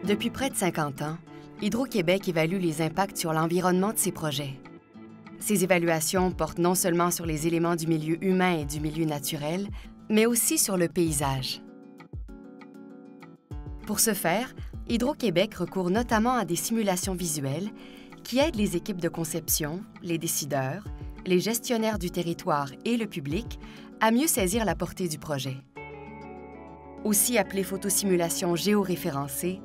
Depuis près de 50 ans, Hydro-Québec évalue les impacts sur l'environnement de ses projets. Ces évaluations portent non seulement sur les éléments du milieu humain et du milieu naturel, mais aussi sur le paysage. Pour ce faire, Hydro-Québec recourt notamment à des simulations visuelles qui aident les équipes de conception, les décideurs, les gestionnaires du territoire et le public à mieux saisir la portée du projet. Aussi appelées photosimulations géoréférencées,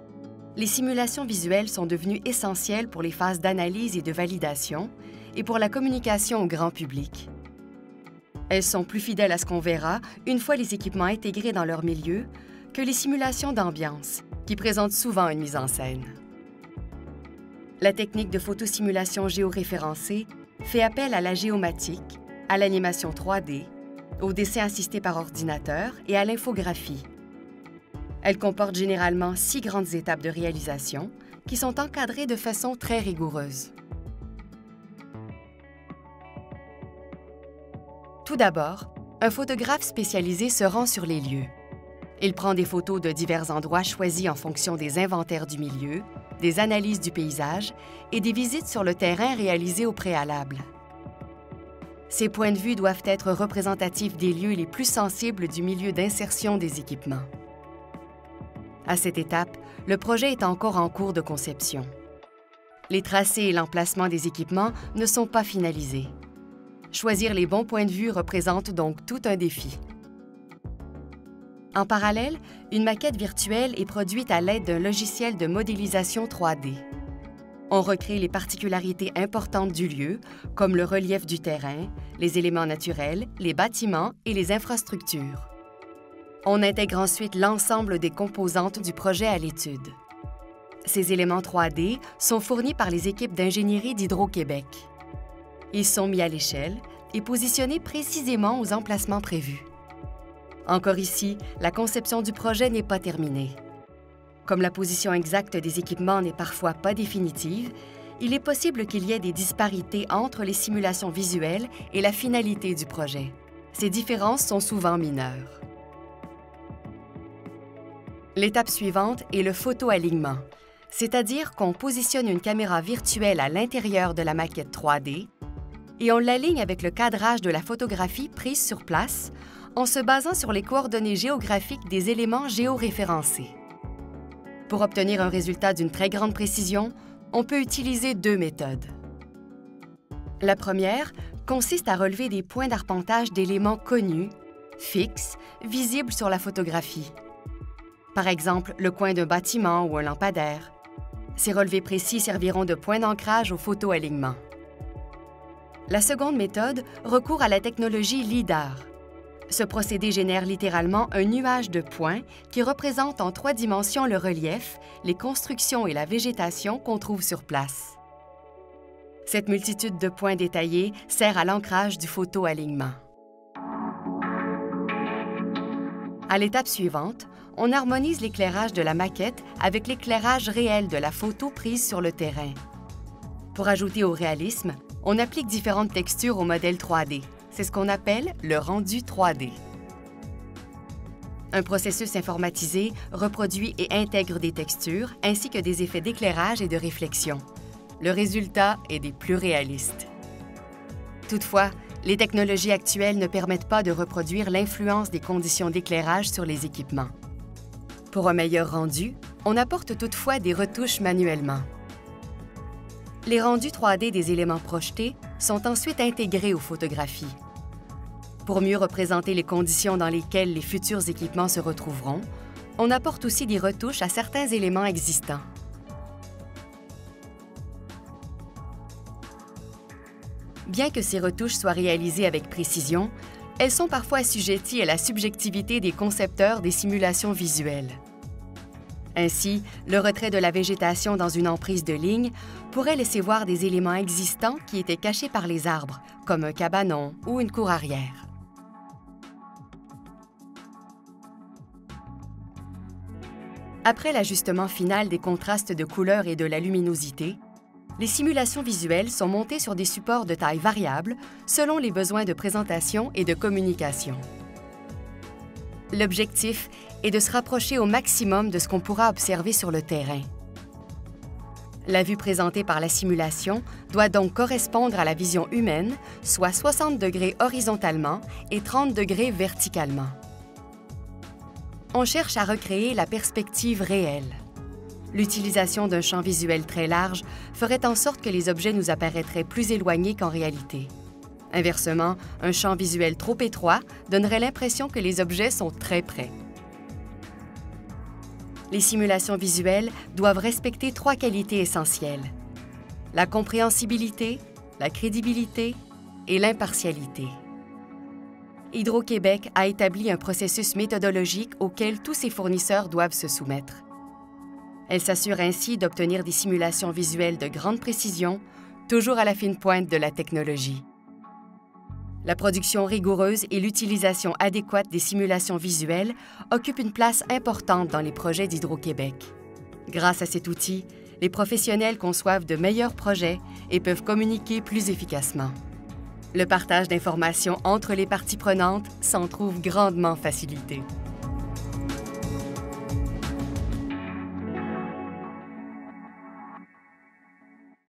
les simulations visuelles sont devenues essentielles pour les phases d'analyse et de validation et pour la communication au grand public. Elles sont plus fidèles à ce qu'on verra une fois les équipements intégrés dans leur milieu que les simulations d'ambiance, qui présentent souvent une mise en scène. La technique de photosimulation géoréférencée fait appel à la géomatique, à l'animation 3D, au dessin assisté par ordinateur et à l'infographie. Elle comporte généralement 6 grandes étapes de réalisation qui sont encadrées de façon très rigoureuse. Tout d'abord, un photographe spécialisé se rend sur les lieux. Il prend des photos de divers endroits choisis en fonction des inventaires du milieu, des analyses du paysage et des visites sur le terrain réalisées au préalable. Ces points de vue doivent être représentatifs des lieux les plus sensibles du milieu d'insertion des équipements. À cette étape, le projet est encore en cours de conception. Les tracés et l'emplacement des équipements ne sont pas finalisés. Choisir les bons points de vue représente donc tout un défi. En parallèle, une maquette virtuelle est produite à l'aide d'un logiciel de modélisation 3D. On recrée les particularités importantes du lieu, comme le relief du terrain, les éléments naturels, les bâtiments et les infrastructures. On intègre ensuite l'ensemble des composantes du projet à l'étude. Ces éléments 3D sont fournis par les équipes d'ingénierie d'Hydro-Québec. Ils sont mis à l'échelle et positionnés précisément aux emplacements prévus. Encore ici, la conception du projet n'est pas terminée. Comme la position exacte des équipements n'est parfois pas définitive, il est possible qu'il y ait des disparités entre les simulations visuelles et la finalité du projet. Ces différences sont souvent mineures. L'étape suivante est le photo-alignement, c'est-à-dire qu'on positionne une caméra virtuelle à l'intérieur de la maquette 3D et on l'aligne avec le cadrage de la photographie prise sur place en se basant sur les coordonnées géographiques des éléments géoréférencés. Pour obtenir un résultat d'une très grande précision, on peut utiliser 2 méthodes. La première consiste à relever des points d'arpentage d'éléments connus, fixes, visibles sur la photographie. Par exemple, le coin d'un bâtiment ou un lampadaire. Ces relevés précis serviront de point d'ancrage au photo-alignement. La seconde méthode recourt à la technologie LIDAR. Ce procédé génère littéralement un nuage de points qui représente en 3 dimensions le relief, les constructions et la végétation qu'on trouve sur place. Cette multitude de points détaillés sert à l'ancrage du photo-alignement. À l'étape suivante, on harmonise l'éclairage de la maquette avec l'éclairage réel de la photo prise sur le terrain. Pour ajouter au réalisme, on applique différentes textures au modèle 3D. C'est ce qu'on appelle le rendu 3D. Un processus informatisé reproduit et intègre des textures ainsi que des effets d'éclairage et de réflexion. Le résultat est des plus réalistes. Toutefois, les technologies actuelles ne permettent pas de reproduire l'influence des conditions d'éclairage sur les équipements. Pour un meilleur rendu, on apporte toutefois des retouches manuellement. Les rendus 3D des éléments projetés sont ensuite intégrés aux photographies. Pour mieux représenter les conditions dans lesquelles les futurs équipements se retrouveront, on apporte aussi des retouches à certains éléments existants. Bien que ces retouches soient réalisées avec précision, elles sont parfois assujetties à la subjectivité des concepteurs des simulations visuelles. Ainsi, le retrait de la végétation dans une emprise de ligne pourrait laisser voir des éléments existants qui étaient cachés par les arbres, comme un cabanon ou une cour arrière. Après l'ajustement final des contrastes de couleurs et de la luminosité, les simulations visuelles sont montées sur des supports de taille variable selon les besoins de présentation et de communication. L'objectif est de se rapprocher au maximum de ce qu'on pourra observer sur le terrain. La vue présentée par la simulation doit donc correspondre à la vision humaine, soit 60 degrés horizontalement et 30 degrés verticalement. On cherche à recréer la perspective réelle. L'utilisation d'un champ visuel très large ferait en sorte que les objets nous apparaîtraient plus éloignés qu'en réalité. Inversement, un champ visuel trop étroit donnerait l'impression que les objets sont très près. Les simulations visuelles doivent respecter 3 qualités essentielles: la compréhensibilité, la crédibilité et l'impartialité. Hydro-Québec a établi un processus méthodologique auquel tous ses fournisseurs doivent se soumettre. Elle s'assure ainsi d'obtenir des simulations visuelles de grande précision, toujours à la fine pointe de la technologie. La production rigoureuse et l'utilisation adéquate des simulations visuelles occupent une place importante dans les projets d'Hydro-Québec. Grâce à cet outil, les professionnels conçoivent de meilleurs projets et peuvent communiquer plus efficacement. Le partage d'informations entre les parties prenantes s'en trouve grandement facilité.